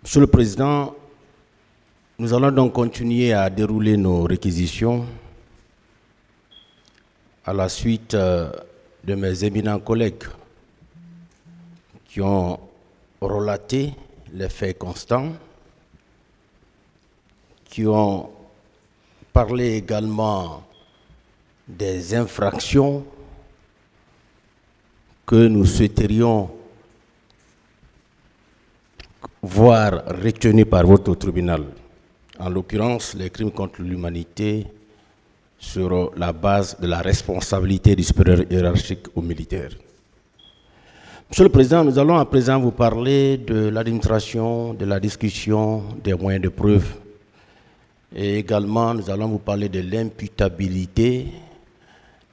Monsieur le Président, nous allons donc continuer à dérouler nos réquisitions à la suite de mes éminents collègues qui ont relaté les faits constants, qui ont parlé également des infractions que nous souhaiterions voir retenues par votre tribunal. En l'occurrence, les crimes contre l'humanité sur la base de la responsabilité du supérieur hiérarchique aux militaires. Monsieur le Président, nous allons à présent vous parler de l'administration, de la discussion, des moyens de preuve. Et également, nous allons vous parler de l'imputabilité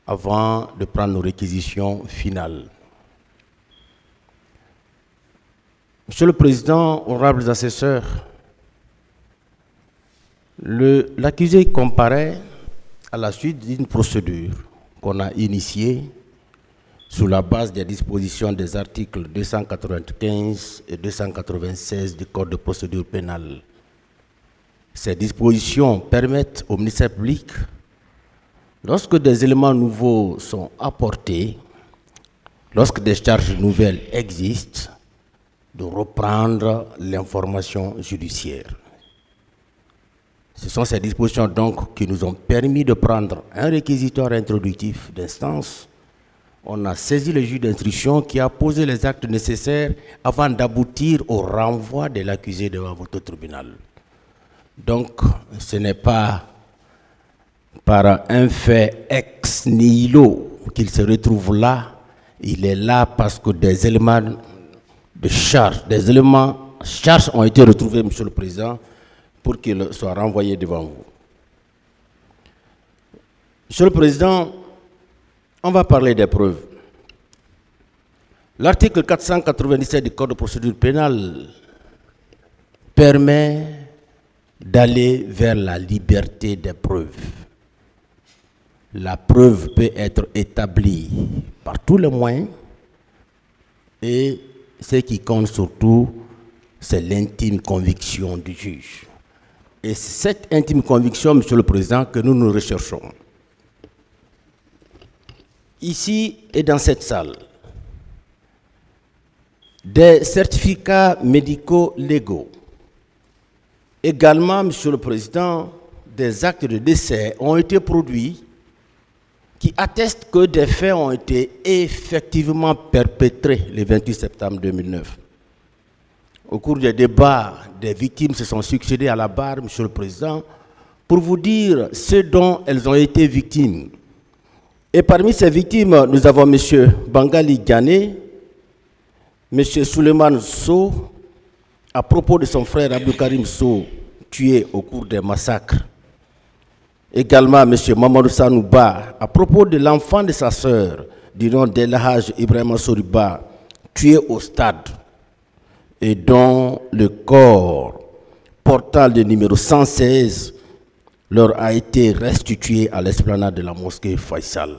avant de prendre nos réquisitions finales. Monsieur le Président, honorables assesseurs, l'accusé comparaît à la suite d'une procédure qu'on a initiée sous la base des dispositions des articles 295 et 296 du Code de procédure pénale. Ces dispositions permettent au ministère public, lorsque des éléments nouveaux sont apportés, lorsque des charges nouvelles existent, de reprendre l'information judiciaire. Ce sont ces dispositions donc qui nous ont permis de prendre un réquisitoire introductif d'instance. On a saisi le juge d'instruction qui a posé les actes nécessaires avant d'aboutir au renvoi de l'accusé devant votre tribunal. Donc, ce n'est pas par un fait ex nihilo qu'il se retrouve là. Il est là parce que des éléments de charge, charges ont été retrouvés, Monsieur le Président, pour qu'il soit renvoyé devant vous. Monsieur le Président, on va parler des preuves. L'article 497 du Code de procédure pénale permet d'aller vers la liberté des preuves. La preuve peut être établie par tous les moyens et ce qui compte surtout, c'est l'intime conviction du juge. Et c'est cette intime conviction, Monsieur le Président, que nous recherchons. Ici et dans cette salle, des certificats médicaux légaux. Également, Monsieur le Président, des actes de décès ont été produits qui attestent que des faits ont été effectivement perpétrés le 28 septembre 2009. Au cours des débats, des victimes se sont succédées à la barre, Monsieur le Président, pour vous dire ce dont elles ont été victimes. Et parmi ces victimes, nous avons M. Bangali Gane, M. Souleymane Sow, à propos de son frère Abdou Karim Sow, tué au cours des massacres. Également M. Mamadou Sanouba, à propos de l'enfant de sa sœur, du nom d'Elhaj Ibrahima Soriba, tué au stade, et dont le corps portant le numéro 116 leur a été restitué à l'esplanade de la mosquée Faisal.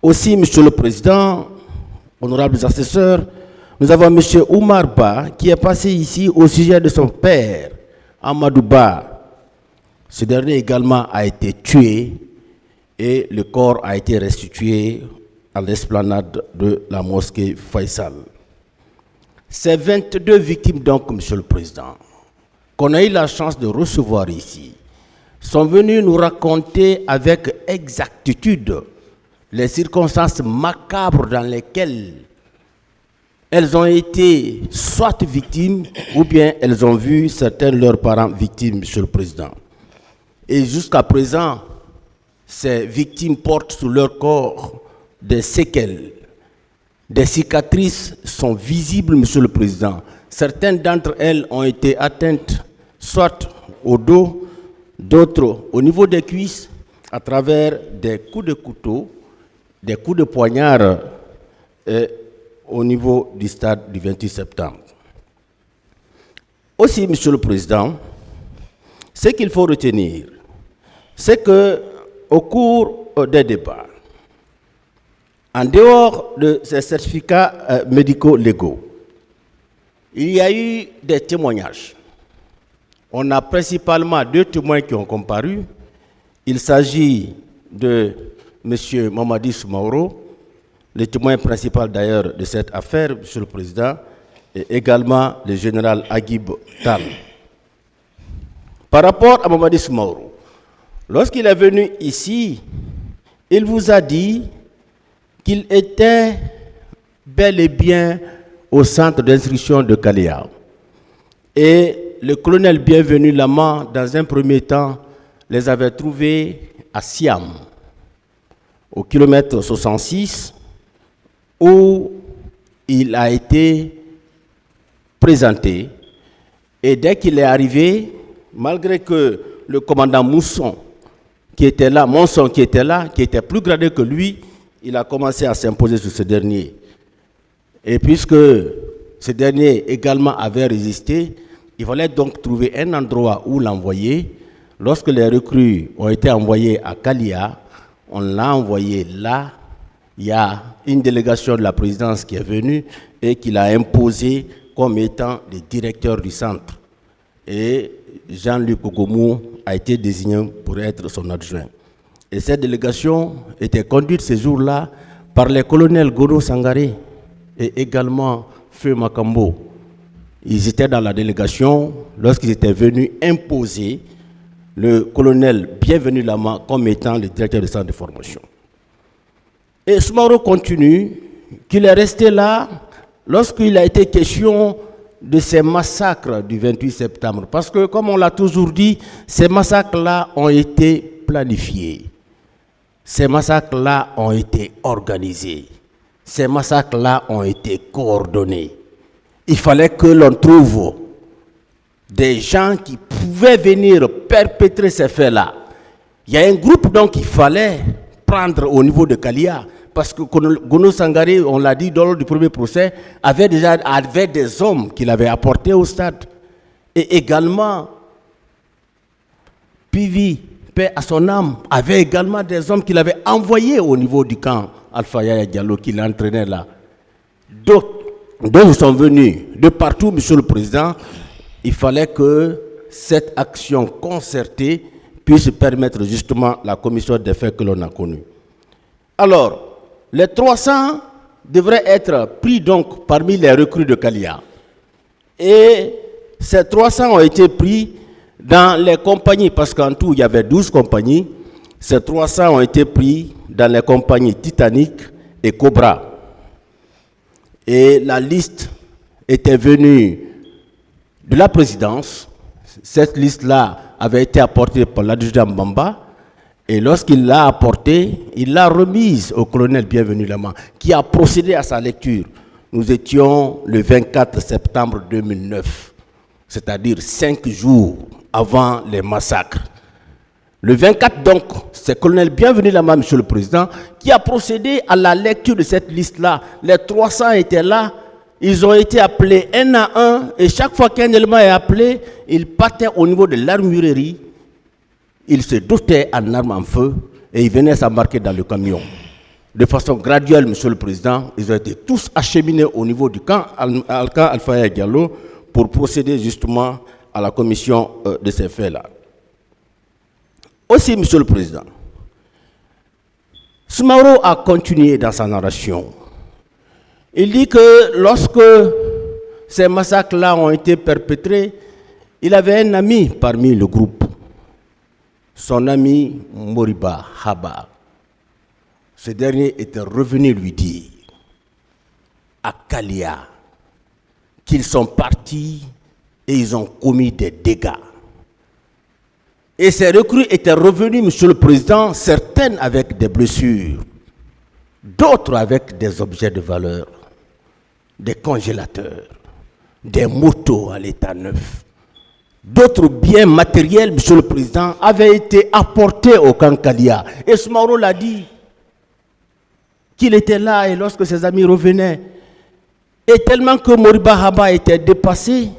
Aussi, Monsieur le Président, honorables assesseurs, nous avons M. Oumar Ba qui est passé ici au sujet de son père, Amadou Ba. Ce dernier également a été tué et le corps a été restitué à l'esplanade de la mosquée Faisal. Ces 22 victimes donc, Monsieur le Président, qu'on a eu la chance de recevoir ici, sont venus nous raconter avec exactitude les circonstances macabres dans lesquelles elles ont été soit victimes ou bien elles ont vu certains de leurs parents victimes, Monsieur le Président. Et jusqu'à présent, ces victimes portent sur leur corps des séquelles. Des cicatrices sont visibles, Monsieur le Président. Certaines d'entre elles ont été atteintes soit au dos, d'autres au niveau des cuisses, à travers des coups de couteau, des coups de poignard au niveau du stade du 28 septembre. Aussi, Monsieur le Président, ce qu'il faut retenir, c'est qu'au cours des débats, en dehors de ces certificats médicaux légaux, il y a eu des témoignages. On a principalement 2 témoins qui ont comparu. Il s'agit de M. Mamadi Soumaoro, le témoin principal d'ailleurs de cette affaire, M. le Président, et également le général Aguib Tal. Par rapport à Mamadi Soumaoro, lorsqu'il est venu ici, il vous a dit qu'il était bel et bien au centre d'instruction de Kalia. Et le colonel Bienvenu Lama, dans un premier temps, les avait trouvés à Siam, au kilomètre 66, où il a été présenté. Et dès qu'il est arrivé, malgré que le commandant Monson, qui était là, qui était plus gradé que lui, il a commencé à s'imposer sur ce dernier. Et puisque ce dernier également avait résisté, il fallait donc trouver un endroit où l'envoyer. Lorsque les recrues ont été envoyées à Kalia, on l'a envoyé là. Il y a une délégation de la présidence qui est venue et qui l'a imposé comme étant le directeur du centre. Et Jean-Luc Ogomou a été désigné pour être son adjoint. Et cette délégation était conduite ces jours-là par les colonels Gono Sangaré et également Feu Makambo. Ils étaient dans la délégation lorsqu'ils étaient venus imposer le colonel Bienvenu Lama comme étant le directeur du centre de formation. Et Soumaoro continue qu'il est resté là lorsqu'il a été question de ces massacres du 28 septembre. Parce que, comme on l'a toujours dit, ces massacres-là ont été planifiés. Ces massacres-là ont été organisés. Ces massacres-là ont été coordonnés. Il fallait que l'on trouve des gens qui pouvaient venir perpétrer ces faits-là. Il y a un groupe donc qu'il fallait prendre au niveau de Kalia, parce que Gono Sangaré, on l'a dit lors du premier procès, avait des hommes qu'il avait apportés au stade. Et également, Pivi, paix à son âme, avait également des hommes qu'il avait envoyés au niveau du camp Alpha Yaya Diallo, qui l'entraînait là. D'autres sont venus de partout, Monsieur le Président. Il fallait que cette action concertée puisse permettre justement la commission des faits que l'on a connus. Alors, les 300 devraient être pris donc parmi les recrues de Kalia. Et ces 300 ont été pris dans les compagnies, parce qu'en tout, il y avait 12 compagnies. Ces 300 ont été pris dans les compagnies Titanic et Cobra. Et la liste était venue de la présidence. Cette liste-là avait été apportée par l'adjudant Mbamba. Et lorsqu'il l'a apportée, il l'a remise au colonel Bienvenu Lama, qui a procédé à sa lecture. Nous étions le 24 septembre 2009, c'est-à-dire 5 jours avant les massacres. Le 24 donc, c'est le colonel Bienvenu Lama, Monsieur le Président, qui a procédé à la lecture de cette liste-là. Les 300 étaient là, ils ont été appelés un à un, et chaque fois qu'un élément est appelé, ils partaient au niveau de l'armurerie, ils se dotaient en armes en feu, et ils venaient s'embarquer dans le camion. De façon graduelle, Monsieur le Président, ils ont été tous acheminés au niveau du camp Alpha Yaya Diallo pour procéder justement à la commission de ces faits-là. Aussi, Monsieur le Président, Soumaoro a continué dans sa narration. Il dit que lorsque ces massacres-là ont été perpétrés, il avait un ami parmi le groupe, son ami Moriba Haba. Ce dernier était revenu lui dire à Kalia qu'ils sont partis et ils ont commis des dégâts. Et ces recrues étaient revenus, Monsieur le Président, certaines avec des blessures, d'autres avec des objets de valeur, des congélateurs, des motos à l'état neuf. D'autres biens matériels, Monsieur le Président, avaient été apportés au camp Kalia. Et Soumaoro l'a dit, qu'il était là et lorsque ses amis revenaient. Et tellement que Moriba Haba était dépassé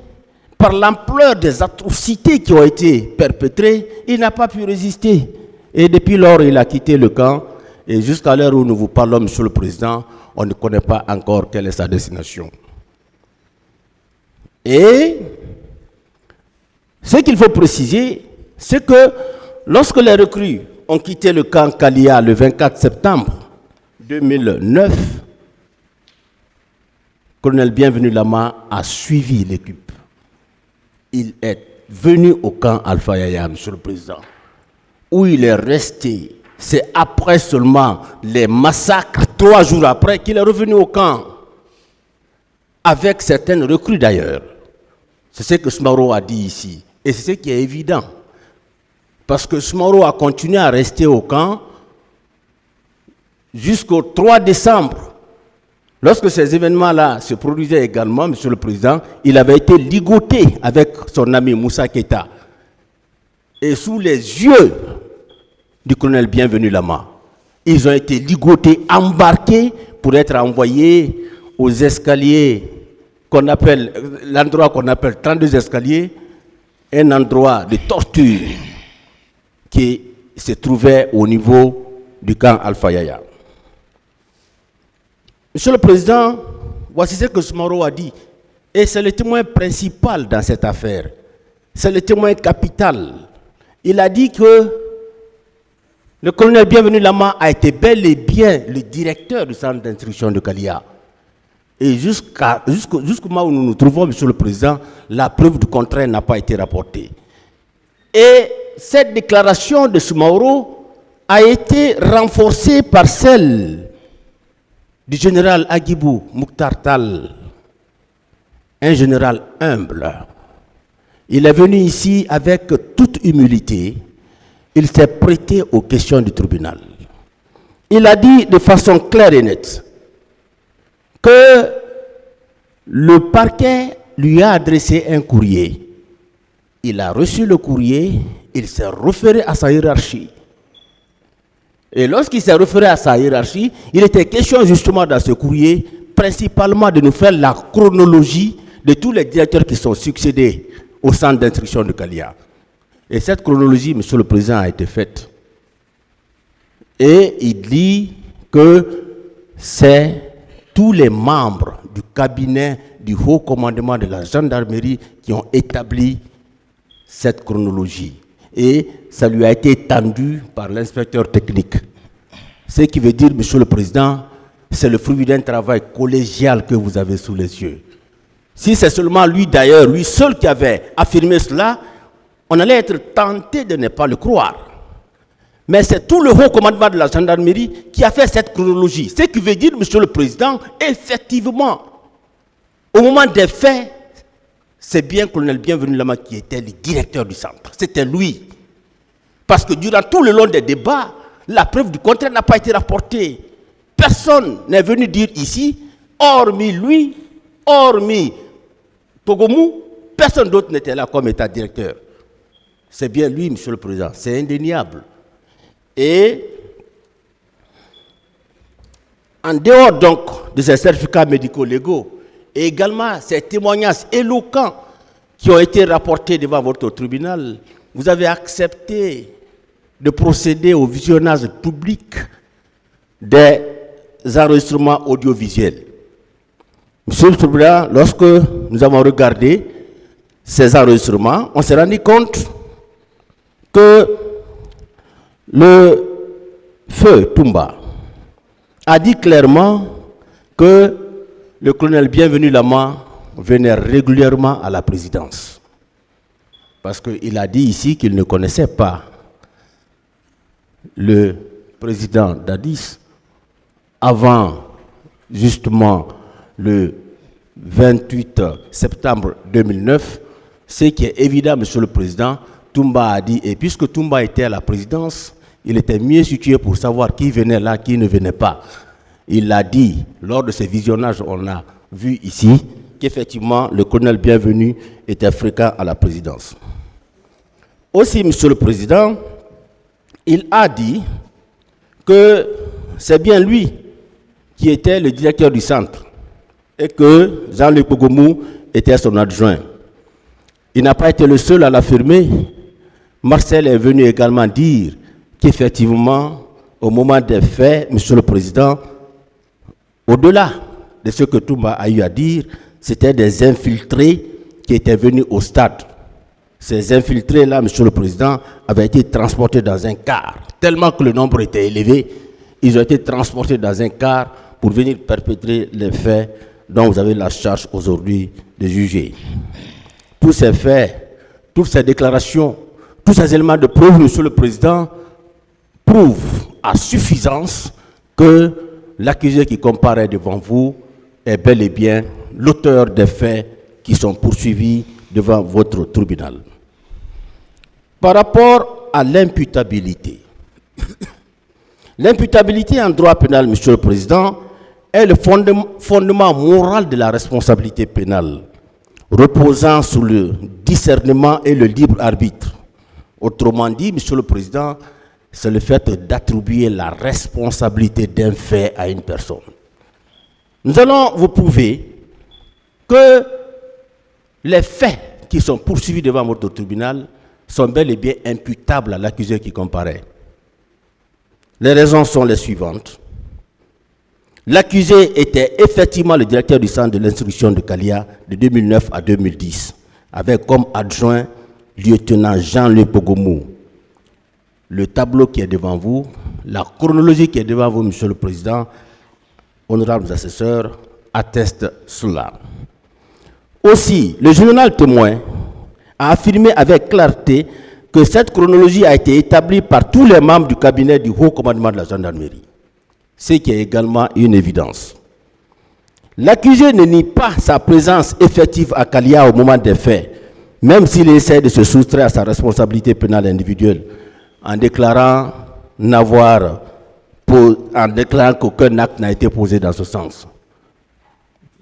par l'ampleur des atrocités qui ont été perpétrées, il n'a pas pu résister. Et depuis lors, il a quitté le camp. Et jusqu'à l'heure où nous vous parlons, Monsieur le Président, on ne connaît pas encore quelle est sa destination. Et ce qu'il faut préciser, c'est que lorsque les recrues ont quitté le camp Kalia le 24 septembre 2009, le colonel Bienvenu Lama a suivi l'équipe. Il est venu au camp Alpha Yaya, Monsieur le Président, où il est resté. C'est après seulement les massacres, 3 jours après, qu'il est revenu au camp, avec certaines recrues d'ailleurs. C'est ce que Smaro a dit ici. Et c'est ce qui est évident. Parce que Smaro a continué à rester au camp jusqu'au 3 décembre. Lorsque ces événements-là se produisaient également, Monsieur le Président, il avait été ligoté avec son ami Moussa Keita. Et sous les yeux du colonel Bienvenu Lama, ils ont été ligotés, embarqués pour être envoyés aux escaliers qu'on appelle, l'endroit qu'on appelle 32 escaliers, un endroit de torture qui se trouvait au niveau du camp Alpha Yaya. Monsieur le Président, voici ce que Smaro a dit. Et c'est le témoin principal dans cette affaire. C'est le témoin capital. Il a dit que le colonel Bienvenu Lama a été bel et bien le directeur du centre d'instruction de Kalia. Et jusqu'au moment où nous nous trouvons, Monsieur le Président, la preuve du contraire n'a pas été rapportée. Et cette déclaration de Smaro a été renforcée par celle du général Agibou Mouktar Tal, un général humble. Il est venu ici avec toute humilité. Il s'est prêté aux questions du tribunal. Il a dit de façon claire et nette que le parquet lui a adressé un courrier. Il a reçu le courrier, il s'est référé à sa hiérarchie. Et lorsqu'il s'est référé à sa hiérarchie, il était question justement dans ce courrier, principalement de nous faire la chronologie de tous les directeurs qui sont succédés au centre d'instruction de Kalia. Et cette chronologie, Monsieur le Président, a été faite. Et il dit que c'est tous les membres du cabinet du haut commandement de la gendarmerie qui ont établi cette chronologie. Et ça lui a été étendu par l'inspecteur technique. Ce qui veut dire, Monsieur le Président, c'est le fruit d'un travail collégial que vous avez sous les yeux. Si c'est seulement lui d'ailleurs, lui seul qui avait affirmé cela, on allait être tenté de ne pas le croire. Mais c'est tout le haut commandement de la gendarmerie qui a fait cette chronologie. Ce qui veut dire, Monsieur le Président, effectivement, au moment des faits, c'est bien le colonel Bienvenu Lama qui était le directeur du centre. C'était lui. Parce que durant tout le long des débats, la preuve du contraire n'a pas été rapportée. Personne n'est venu dire ici, hormis lui, hormis Pogomou, personne d'autre n'était là comme état directeur. C'est bien lui, Monsieur le Président, c'est indéniable. Et en dehors donc de ces certificats médico-légaux, et également ces témoignages éloquents qui ont été rapportés devant votre tribunal, vous avez accepté de procéder au visionnage public des enregistrements audiovisuels. Monsieur le Président, lorsque nous avons regardé ces enregistrements, on s'est rendu compte que le feu Toumba a dit clairement que le colonel Bienvenu Lama venait régulièrement à la présidence. Parce qu'il a dit ici qu'il ne connaissait pas le président Dadis avant justement le 28 septembre 2009. Ce qui est évident, Monsieur le Président, Toumba a dit, et puisque Toumba était à la présidence, il était mieux situé pour savoir qui venait là, qui ne venait pas. Il l'a dit, lors de ces visionnages, on a vu ici qu'effectivement le colonel Bienvenu était fréquent à la présidence. Aussi, Monsieur le Président, il a dit que c'est bien lui qui était le directeur du centre et que Jean-Luc Pogomou était son adjoint. Il n'a pas été le seul à l'affirmer. Marcel est venu également dire qu'effectivement, au moment des faits, Monsieur le Président, au-delà de ce que Toumba a eu à dire, c'était des infiltrés qui étaient venus au stade. Ces infiltrés-là, Monsieur le Président, avaient été transportés dans un car. Tellement que le nombre était élevé, ils ont été transportés dans un car pour venir perpétrer les faits dont vous avez la charge aujourd'hui de juger. Tous ces faits, toutes ces déclarations, tous ces éléments de preuve, Monsieur le Président, prouvent à suffisance que l'accusé qui comparaît devant vous est bel et bien l'auteur des faits qui sont poursuivis devant votre tribunal. Par rapport à l'imputabilité, l'imputabilité en droit pénal, Monsieur le Président, est le fondement moral de la responsabilité pénale, reposant sur le discernement et le libre arbitre. Autrement dit, Monsieur le Président, c'est le fait d'attribuer la responsabilité d'un fait à une personne. Nous allons vous prouver que les faits qui sont poursuivis devant votre tribunal sont bel et bien imputables à l'accusé qui comparaît. Les raisons sont les suivantes. L'accusé était effectivement le directeur du centre de l'instruction de Kalia de 2009 à 2010, avec comme adjoint lieutenant Jean-Louis Pogomou. Le tableau qui est devant vous, la chronologie qui est devant vous, Monsieur le Président, honorables assesseurs, atteste cela. Aussi, le journal Témoin a affirmé avec clarté que cette chronologie a été établie par tous les membres du cabinet du haut commandement de la gendarmerie, ce qui est également une évidence. L'accusé ne nie pas sa présence effective à Kalia au moment des faits, même s'il essaie de se soustraire à sa responsabilité pénale individuelle en déclarant qu'aucun acte n'a été posé dans ce sens.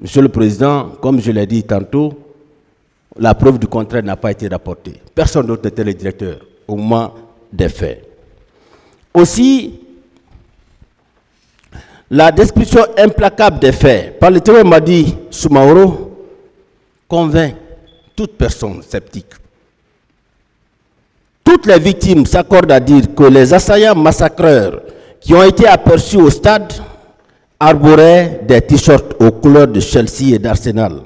Monsieur le Président, comme je l'ai dit tantôt, la preuve du contraire n'a pas été rapportée. Personne d'autre n'était le directeur au moment des faits. Aussi, la description implacable des faits par le témoin Madi Soumaoro convainc toute personne sceptique. Toutes les victimes s'accordent à dire que les assaillants massacreurs qui ont été aperçus au stade arboraient des t-shirts aux couleurs de Chelsea et d'Arsenal.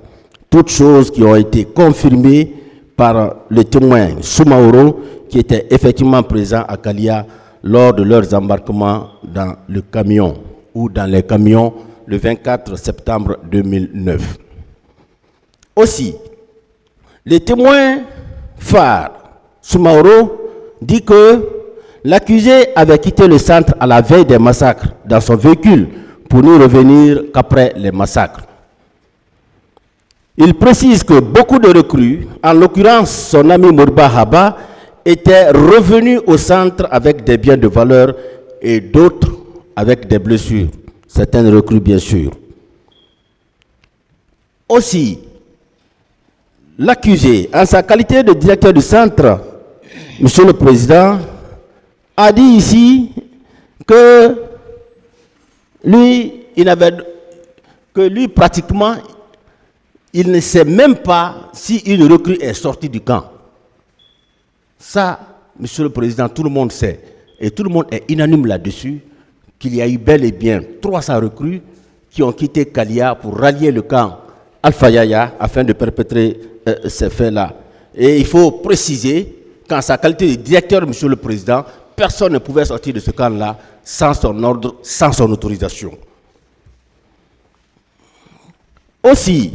Toutes choses qui ont été confirmées par le témoin Soumaoro qui était effectivement présent à Kalia lors de leurs embarquements dans le camion ou dans les camions le 24 septembre 2009. Aussi, le témoin phare Soumaoro dit que l'accusé avait quitté le centre à la veille des massacres dans son véhicule pour ne revenir qu'après les massacres. Il précise que beaucoup de recrues, en l'occurrence son ami Mourba Haba, étaient revenus au centre avec des biens de valeur et d'autres avec des blessures, certaines recrues bien sûr. Aussi, l'accusé, en sa qualité de directeur du centre, Monsieur le Président, a dit ici que lui, pratiquement, il ne sait même pas si une recrue est sortie du camp. Ça, Monsieur le Président, tout le monde sait, et tout le monde est unanime là-dessus, qu'il y a eu bel et bien 300 recrues qui ont quitté Kalia pour rallier le camp Alpha Yaya afin de perpétrer ces faits-là. Et il faut préciser qu'en sa qualité de directeur, Monsieur le Président, personne ne pouvait sortir de ce camp-là sans son ordre, sans son autorisation. Aussi,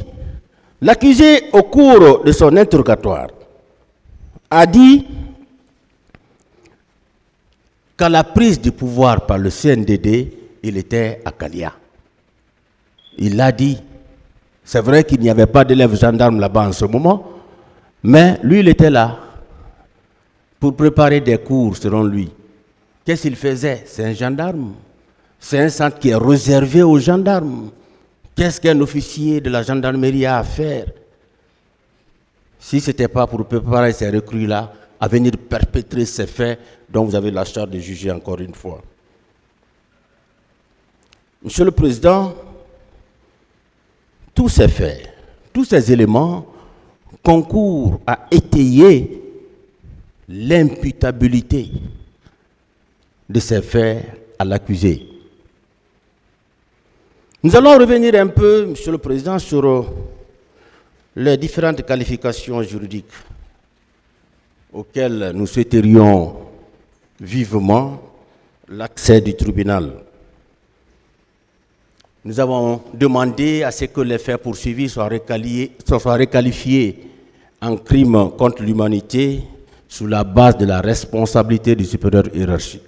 l'accusé, au cours de son interrogatoire, a dit qu'à la prise du pouvoir par le CNDD, il était à Kalia. Il l'a dit. C'est vrai qu'il n'y avait pas d'élèves gendarmes là-bas en ce moment, mais lui, il était là pour préparer des cours, selon lui. Qu'est-ce qu'il faisait? C'est un gendarme. C'est un centre qui est réservé aux gendarmes. Qu'est-ce qu'un officier de la gendarmerie a à faire? Si ce n'était pas pour préparer ces recrues-là à venir perpétrer ces faits dont vous avez la charge de juger encore une fois. Monsieur le Président, tous ces faits, tous ces éléments concourent à étayer l'imputabilité de ces faits à l'accusé. Nous allons revenir un peu, Monsieur le Président, sur les différentes qualifications juridiques auxquelles nous souhaiterions vivement l'accès du tribunal. Nous avons demandé à ce que les faits poursuivis soient requalifiés en crime contre l'humanité sous la base de la responsabilité du supérieur hiérarchique.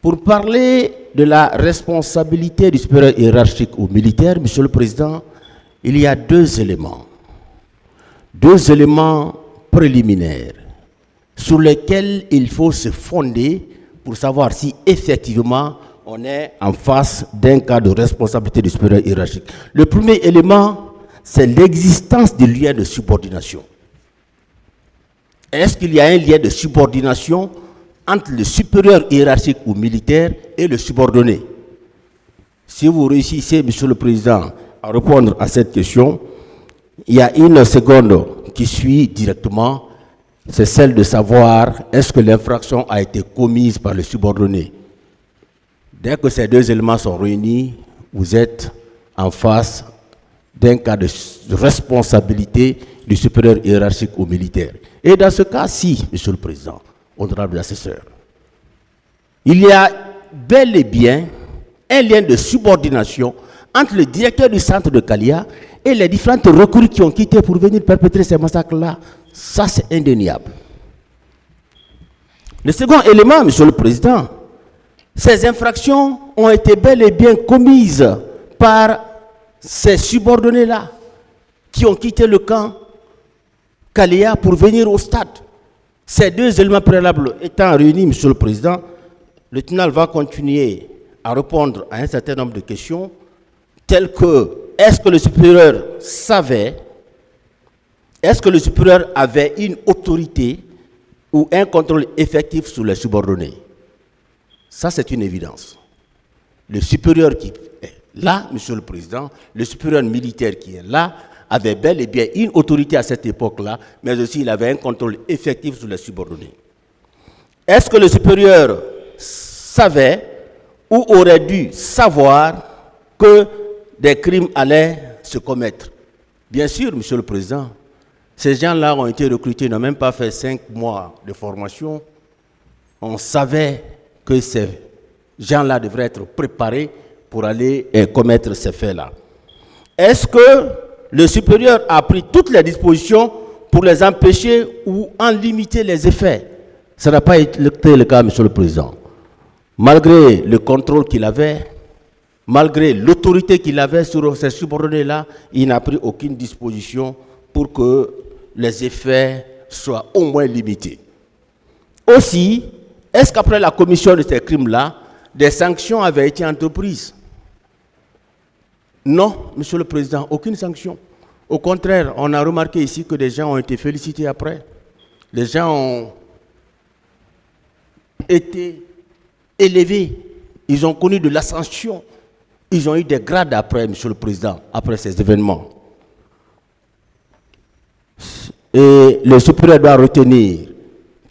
Pour parler de la responsabilité du supérieur hiérarchique ou militaire, Monsieur le Président, il y a deux éléments préliminaires sur lesquels il faut se fonder pour savoir si effectivement on est en face d'un cas de responsabilité du supérieur hiérarchique. Le premier élément, c'est l'existence du lien de subordination. Est-ce qu'il y a un lien de subordination entre le supérieur hiérarchique ou militaire et le subordonné? Si vous réussissez, Monsieur le Président, à répondre à cette question, il y a une seconde qui suit directement, c'est celle de savoir est-ce que l'infraction a été commise par le subordonné. Dès que ces deux éléments sont réunis, vous êtes en face d'un cas de responsabilité du supérieur hiérarchique ou militaire. Et dans ce cas-ci, Monsieur le Président, honorable assesseur, il y a bel et bien un lien de subordination entre le directeur du centre de Kalia et les différentes recrues qui ont quitté pour venir perpétrer ces massacres-là. Ça, c'est indéniable. Le second élément, Monsieur le Président, ces infractions ont été bel et bien commises par ces subordonnés-là qui ont quitté le camp Kalia pour venir au stade. Ces deux éléments préalables étant réunis, Monsieur le Président, le tribunal va continuer à répondre à un certain nombre de questions telles que est-ce que le supérieur savait, est-ce que le supérieur avait une autorité ou un contrôle effectif sur les subordonnés? Ça, c'est une évidence. Le supérieur qui est là, Monsieur le Président, le supérieur militaire qui est là, avait bel et bien une autorité à cette époque-là, mais aussi il avait un contrôle effectif sur les subordonnés. Est-ce que le supérieur savait ou aurait dû savoir que des crimes allaient se commettre? Bien sûr, Monsieur le Président, ces gens-là ont été recrutés, n'ont même pas fait 5 mois de formation. On savait que ces gens-là devraient être préparés pour aller commettre ces faits-là. Est-ce que le supérieur a pris toutes les dispositions pour les empêcher ou en limiter les effets? Ça n'a pas été le cas, Monsieur le Président. Malgré le contrôle qu'il avait, malgré l'autorité qu'il avait sur ces subordonnés-là, il n'a pris aucune disposition pour que les effets soient au moins limités. Aussi, est-ce qu'après la commission de ces crimes-là, des sanctions avaient été entreprises? Non, Monsieur le Président, aucune sanction. Au contraire, on a remarqué ici que des gens ont été félicités après. Les gens ont été élevés. Ils ont connu de l'ascension. Ils ont eu des grades après, Monsieur le Président, après ces événements. Et le supérieur doit retenir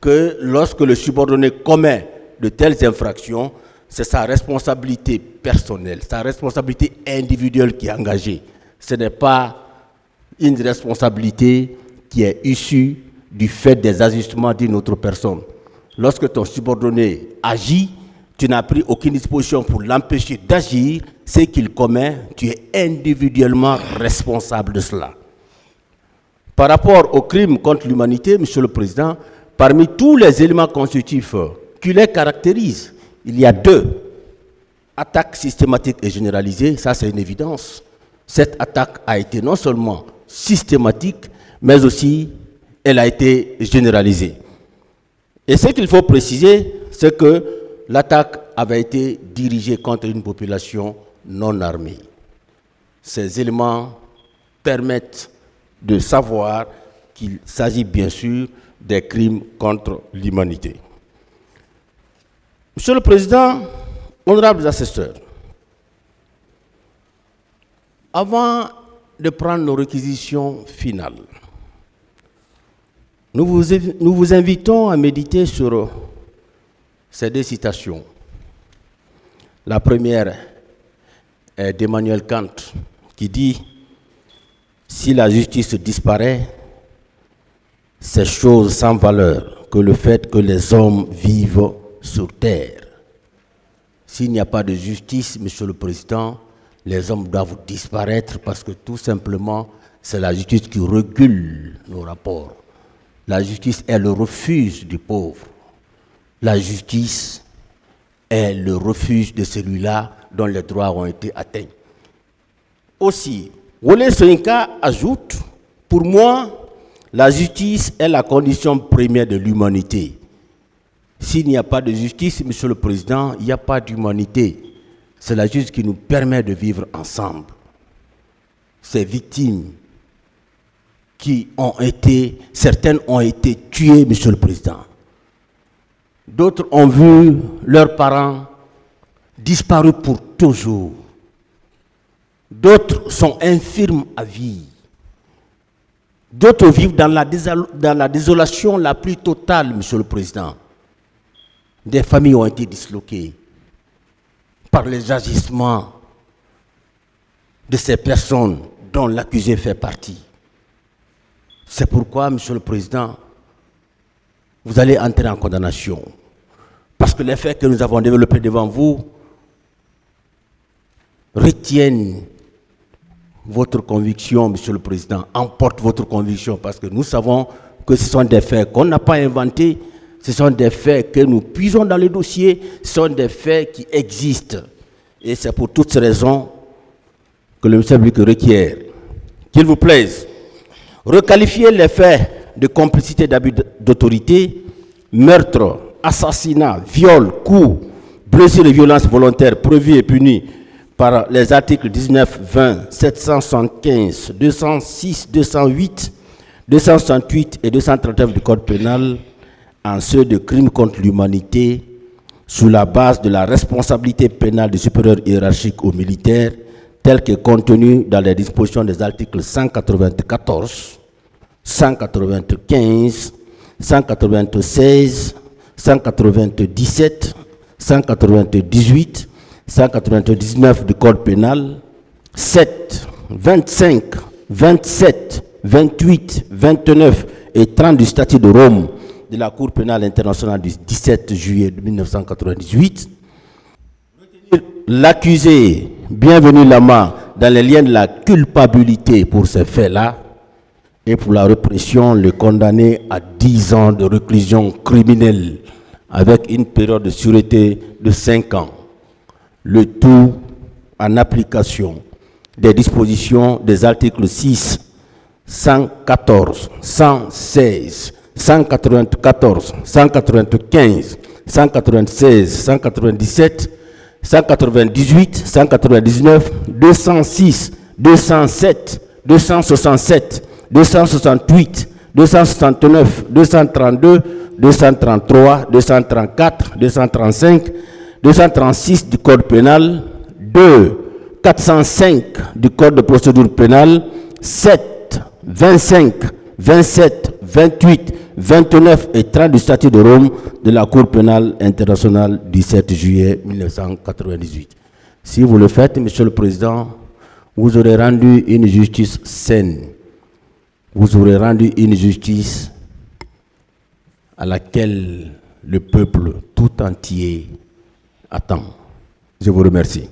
que lorsque le subordonné commet de telles infractions, c'est sa responsabilité personnelle, sa responsabilité individuelle qui est engagée. Ce n'est pas une responsabilité qui est issue du fait des ajustements d'une autre personne. Lorsque ton subordonné agit, tu n'as pris aucune disposition pour l'empêcher d'agir, ce qu'il commet, tu es individuellement responsable de cela. Par rapport au crime contre l'humanité, Monsieur le Président, parmi tous les éléments constitutifs qui les caractérisent, il y a 2 attaques systématiques et généralisées, ça c'est une évidence. Cette attaque a été non seulement systématique, mais aussi elle a été généralisée. Et ce qu'il faut préciser, c'est que l'attaque avait été dirigée contre une population non armée. Ces éléments permettent de savoir qu'il s'agit bien sûr des crimes contre l'humanité. Monsieur le Président, honorables assesseurs, avant de prendre nos réquisitions finales, nous vous invitons à méditer sur ces 2 citations. La première est d'Emmanuel Kant qui dit Si la justice disparaît, c'est chose sans valeur que le fait que les hommes vivent sur terre. S'il n'y a pas de justice, Monsieur le Président, les hommes doivent disparaître parce que tout simplement, c'est la justice qui régule nos rapports. La justice est le refuge du pauvre. La justice est le refuge de celui-là dont les droits ont été atteints. Aussi, Wole Soyinka ajoute, pour moi, la justice est la condition première de l'humanité. S'il n'y a pas de justice, Monsieur le Président, il n'y a pas d'humanité. C'est la justice qui nous permet de vivre ensemble. Ces victimes certaines ont été tuées, Monsieur le Président. D'autres ont vu leurs parents disparus pour toujours. D'autres sont infirmes à vie. D'autres vivent dans la désolation la plus totale, Monsieur le Président. Des familles ont été disloquées par les agissements de ces personnes dont l'accusé fait partie. C'est pourquoi, Monsieur le Président, vous allez entrer en condamnation. Parce que les faits que nous avons développés devant vous retiennent votre conviction, Monsieur le Président, emportent votre conviction, parce que nous savons que ce sont des faits qu'on n'a pas inventés, ce sont des faits que nous puisons dans les dossiers, ce sont des faits qui existent. Et c'est pour toutes ces raisons que le ministère public requiert, qu'il vous plaise, requalifier les faits de complicité d'abus d'autorité, meurtre, assassinat, viol, coup, blessures et violences volontaires prévus et punis par les articles 19, 20, 775, 206, 208, 268 et 239 du Code pénal en ceux de crimes contre l'humanité sous la base de la responsabilité pénale du supérieur hiérarchique aux militaires tel que contenu dans les dispositions des articles 194, 195, 196, 197, 198, 199 du Code pénal, 7, 25, 27, 28, 29 et 30 du statut de Rome de la Cour pénale internationale du 17 juillet 1998. L'accusé, Bienvenu Lama, dans les liens de la culpabilité pour ces faits-là, et pour la répression, le condamné à 10 ans de réclusion criminelle avec une période de sûreté de 5 ans. Le tout en application des dispositions des articles 6, 114, 116, 194, 195, 196, 197, 198, 199, 206, 207, 267, 268, 269, 232, 233, 234, 235, 236 du Code pénal, 2, 405 du Code de procédure pénale, 7, 25, 27, 28, 29 et 30 du statut de Rome de la Cour pénale internationale du 7 juillet 1998. Si vous le faites, Monsieur le Président, vous aurez rendu une justice saine. Vous aurez rendu une justice à laquelle le peuple tout entier attend. Je vous remercie.